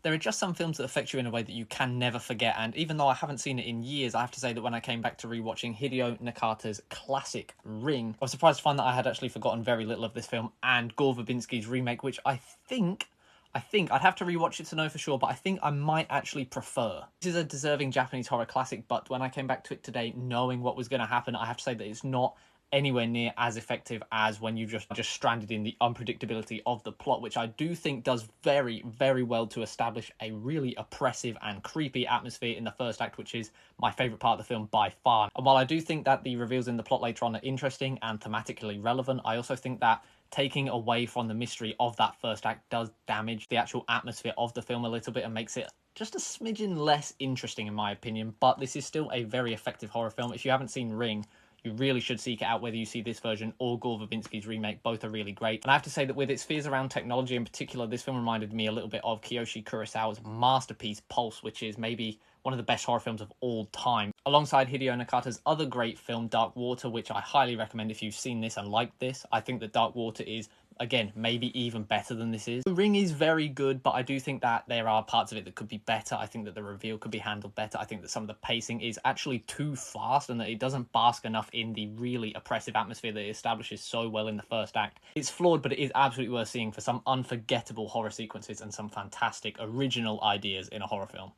there are just some films that affect you in a way that you can never forget. And even though I haven't seen it in years, I have to say that when I came back to rewatching Hideo Nakata's classic Ring, I was surprised to find that I had actually forgotten very little of this film and Gore Verbinski's remake, which I think I'd have to rewatch it to know for sure, but I think I might actually prefer. This is a deserving Japanese horror classic, but when I came back to it today, knowing what was going to happen, I have to say that it's not anywhere near as effective as when you just stranded in the unpredictability of the plot, which I do think does very, very well to establish a really oppressive and creepy atmosphere in the first act, which is my favourite part of the film by far. And while I do think that the reveals in the plot later on are interesting and thematically relevant, I also think that taking away from the mystery of that first act does damage the actual atmosphere of the film a little bit and makes it just a smidgen less interesting in my opinion. But this is still a very effective horror film. If you haven't seen Ring, you really should seek it out, whether you see this version or Gore Verbinski's remake. Both are really great. And I have to say that with its fears around technology in particular, this film reminded me a little bit of Kiyoshi Kurosawa's masterpiece Pulse, which is maybe one of the best horror films of all time. Alongside Hideo Nakata's other great film, Dark Water, which I highly recommend if you've seen this and liked this. I think that Dark Water is, again, maybe even better than this is. The Ring is very good, but I do think that there are parts of it that could be better. I think that the reveal could be handled better. I think that some of the pacing is actually too fast and that it doesn't bask enough in the really oppressive atmosphere that it establishes so well in the first act. It's flawed, but it is absolutely worth seeing for some unforgettable horror sequences and some fantastic original ideas in a horror film.